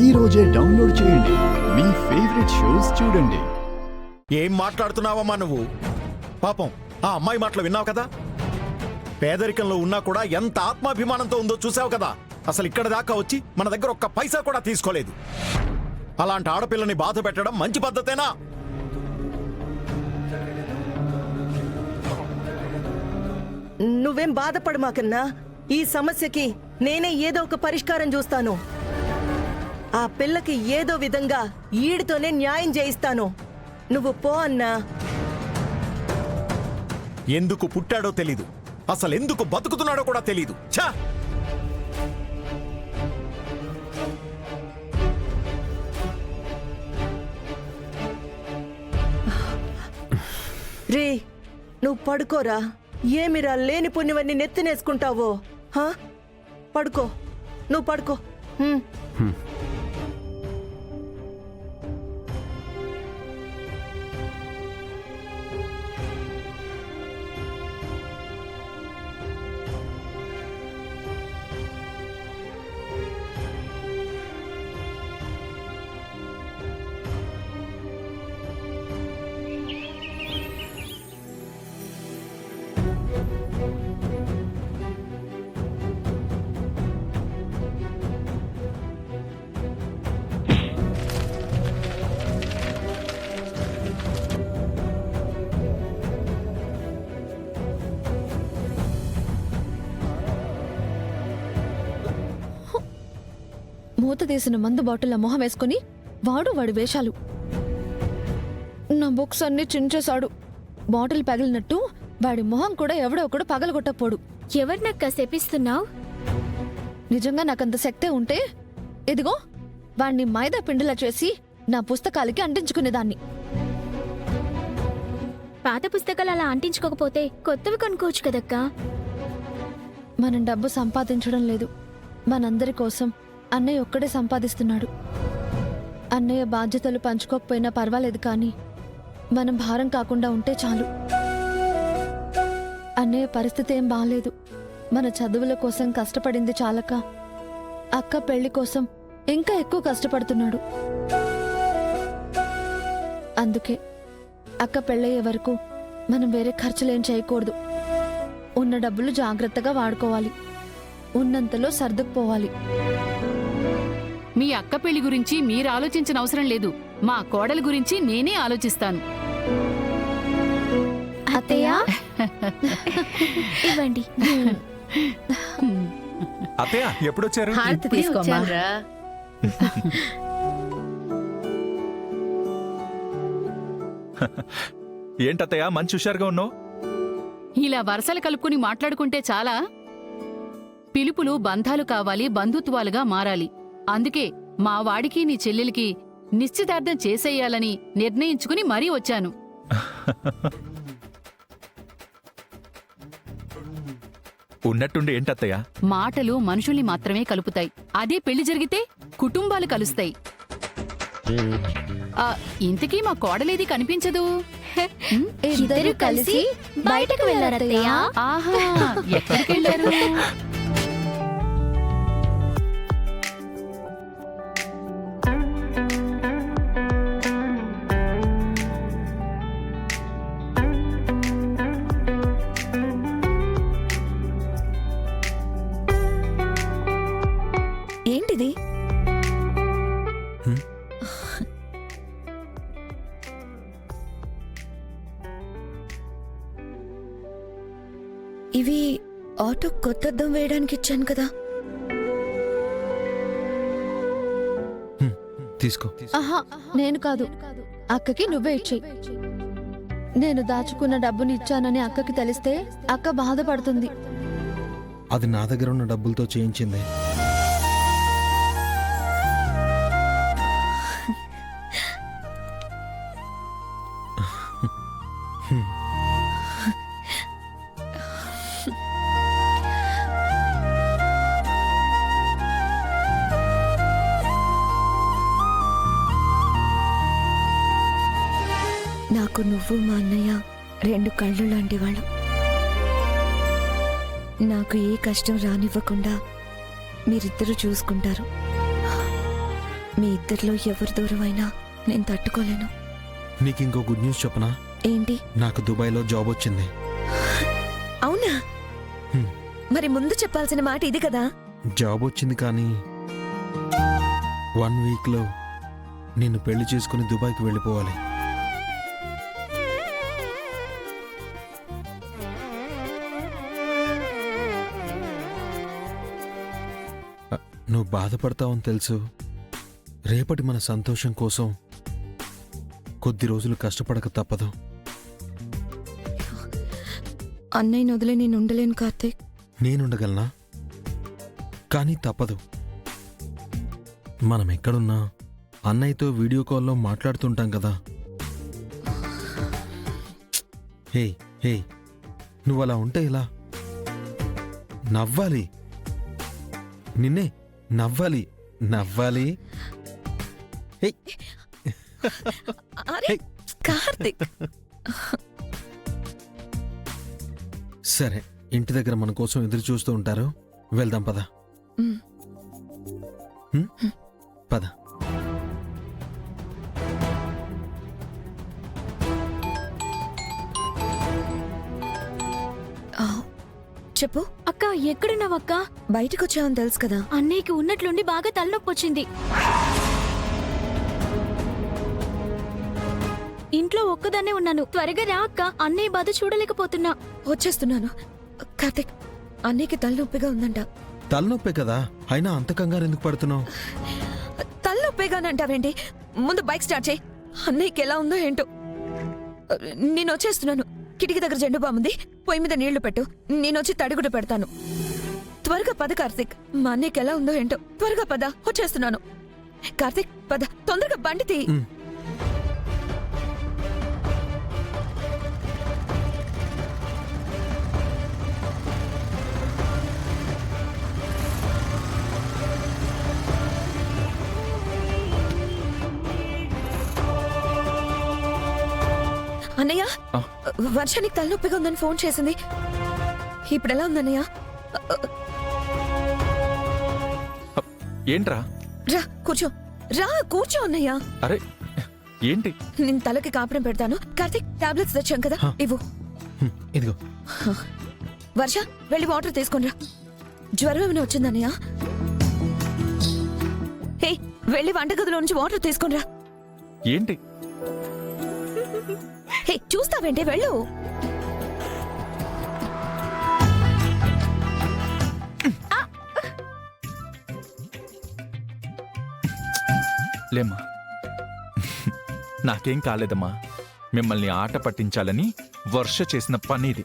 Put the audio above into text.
ఈ రోజే డౌన్లోడ్ చేయండి. మీ ఫేవరెట్ షోస్ చూడండి. ఏం మాట్లాడుతున్నావమ్మా నువ్వు? పాపం ఆ అమ్మాయి మాటలు విన్నావు కదా. పేదరికంలో ఉన్నా కూడా ఎంత ఆత్మాభిమానంతో ఉందో చూసావు కదా. అసలు ఇక్కడ దాకా వచ్చి మన దగ్గర ఒక్క పైసా కూడా తీసుకోలేదు. అలాంటి ఆడపిల్లని బాధ పెట్టడం మంచి పద్ధతేనా? నువ్వేం బాధపడు మాకన్నా. ఈ సమస్యకి నేనే ఏదో ఒక పరిష్కారం చూస్తాను. ఆ పిల్లకి ఏదో విధంగా ఈడితోనే న్యాయం చేయిస్తాను. నువ్వు పో అన్నా. ఎందుకు పుట్టాడో తెలీదు, అసలు ఎందుకు బతుకుతున్నాడో కూడా తెలీదు. ఛా! రే, నువ్వు పడుకోరా. ఏమిరా లేని పుణ్యవన్నీ నెత్తినేసుకుంటావో? హా, పడుకో. నువ్వు పడుకో. మూత తీసిన మందు బాటిల్ మొహం వేసుకుని వాడి వేషాలు. నా బుక్స్ అన్ని చించేశాడు. బాటిల్ పగిలినట్టు వాడి మొహం కూడా ఎవడో ఒకడు పగలగొట్టపోడు. ఎవరినక్క శపిస్తున్నావు? నిజంగా నాకంత శక్తే ఉంటే ఇదిగో వాణ్ణి మైదా పిండిలా చేసి నా పుస్తకాలకి అంటించుకునేదాన్ని. పాత పుస్తకాలు అలా అంటించుకోకపోతే కొత్తవి కొనుక్కోవచ్చు కదక్కా. మనం డబ్బు సంపాదించడం లేదు. మనందరి కోసం అన్నయ్య ఒక్కడే సంపాదిస్తున్నాడు. అన్నయ్య బాధ్యతలు పంచుకోకపోయినా పర్వాలేదు, కానీ మనం భారం కాకుండా ఉంటే చాలు. అన్నయ్య పరిస్థితి ఏం బాలేదు. మన చదువుల కోసం కష్టపడింది చాలక అక్క పెళ్లి కోసం ఇంకా ఎక్కువ కష్టపడుతున్నాడు. అందుకే అక్క పెళ్ళయ్యే వరకు మనం వేరే ఖర్చులేం చేయకూడదు. ఉన్న డబ్బులు జాగ్రత్తగా వాడుకోవాలి. ఉన్నంతలో సర్దుకుపోవాలి. మీ అక్క పెళ్లి గురించి మీరు ఆలోచించిన అవసరం లేదు. మా కోడలి గురించి నేనే ఆలోచిస్తాను. అత్తయ్య ఇవ్వండి. అత్తయ్య ఎప్పుడొచ్చారు? హారతి తీసుకోమ్మా. ఏంటత్తయ్య మంచి హుషారుగా ఉన్నావు? ఇలా వరసలు కలుపుకుని మాట్లాడుకుంటే చాలా. పిలుపులు బంధాలు కావాలి, బంధుత్వాలుగా మారాలి. అందుకే మా వాడికి నీ చెల్లెలికి నిశ్చితార్థం చేసేయాలని నిర్ణయించుకుని మరీ వచ్చాను. ఉన్నట్టుండి ఏంటత్తయ్య? మాటలు మనుషుల్ని మాత్రమే కలుపుతాయి. అదే పెళ్లి జరిగితే కుటుంబాలు కలుస్తాయి. ఇంతకీ మా కోడలేది కనిపించదు. ఇద్దరు కలిసి బయటకు వెళ్ళారత్తయ్య. ఆహా, ఎక్కడికెళ్ళారు? ఏంటిది? ఇవి ఆటో కొత్తద్దం వేయడానికి ఇచ్చాను కదా. తీసుకో. ఆహా, నేను కాదు. అక్కకి నువ్వే ఇచ్చేయి. నేను దాచుకున్న డబ్బుని ఇచ్చానని అక్కకి తెలిస్తే అక్క బాధపడుతుంది. అది నా దగ్గర ఉన్న డబ్బులతో చేయించింది. నాకు నువ్వు మా అన్నయ్య రెండు కళ్ళు లాంటి వాళ్ళం. నాకు ఏ కష్టం రానివ్వకుండా మీరిద్దరూ చూసుకుంటారు. మీ ఇద్దరిలో ఎవరు దూరమైనా నేను తట్టుకోలేను. నీకు ఇంకో గుడ్ న్యూస్ చెప్పనా? ఏంటి? నాకు దుబాయ్లో జాబ్ వచ్చింది. అవునా? హ్మ్. మరి ముందు చెప్పాల్సిన మాట ఇది కదా. జాబ్ వచ్చింది కానీ 1 వీక్లో నిన్ను పెళ్లి చేసుకుని దుబాయ్కి వెళ్ళిపోవాలి. నువ్వు బాధపడతావని తెలుసు. రేపటి మన సంతోషం కోసం కొద్ది రోజులు కష్టపడక తప్పదు. అన్నయ్యని వదిలే నేను ఉండలేను కార్తీక్. నేనుండగలనా? కానీ తప్పదు. మనం ఎక్కడున్నా అన్నయ్యతో వీడియో కాల్లో మాట్లాడుతుంటాం కదా. హే హే, నువ్వు అలా ఉంటే ఇలా నవ్వాలి. నిన్నే నవ్వాలి, నవ్వాలి. హే అరే హే. కార్తీక్, సరే, ఇంటి దగ్గర మన కోసం ఎదురు చూస్తూ ఉంటారు. వెళ్దాం పద. మ్. హ్మ్? పద. ఆ, చెప్పు. అక్క ఎక్కడున్నావక్క? బయటకు వచ్చావని తెలుసు కదా. అన్నయ్యకి ఉన్నట్లుండి బాగా తలనొప్పి వచ్చింది. ఇంట్లో ఒక్కదాన్నే ఉన్నాను. త్వరగా రా అక్క, అన్నయ్య బాధ చూడలేకపోతున్నా. వచ్చేస్తున్నాను. కార్తీక్, అన్నయ్యకి తలనొప్పిగా ఉందంట. తలనొప్పే కదా, అయినా అంత కంగారు ఎందుకు పడుతున్నావు? తలనొప్పిగానంటావేంటి? ముందు బైక్ స్టార్ట్ చేయి. అన్నయ్యకి ఎలా ఉందో ఏంటో. నేను వచ్చేస్తున్నాను. కిటికీ దగ్గర జెండు బాముంది, పొయ్యి మీద నీళ్లు పెట్టు. నేను వచ్చి తడిగుడ్డ పెడతాను. త్వరగా పద కార్తీక్. మా అన్నయ్యకి ఎలా ఉందో ఏంటో. త్వరగా పద, వచ్చేస్తున్నాను. కార్తీక్ పద, తొందరగా బండి తీ. మ్. అన్నయ్య, ఆ. వర్షానికి తలనొప్పిగా ఉందని ఫోన్ చేసింది. ఇప్పుడు ఎలా ఉందన్నయ్య? ఏంట్రా? రా కూర్చో. రా కూర్చో అన్నయ్య. అరే ఏంటి? నేను తలకి కాపడం పెడతాను. కార్తీక్, టాబ్లెట్స్ తెచ్చాం కదా, హ. ఇవ్వు. హ్మ్, ఇదిగో. వర్ష, వెళ్ళి వాటర్ తీసుకునిరా. జ్వరం ఏమైనా వచ్చిందన్నయ్య? హే, వెళ్ళి వంటగదిలో నుంచి వాటర్ తీసుకునిరా. ఏంటి? హే, చూస్తావేంటి? వెళ్ళు. లేమ్మా, నాకేం కాలేదమ్మా. మిమ్మల్ని ఆట పట్టించాలని వర్ష చేసిన పని ఇది.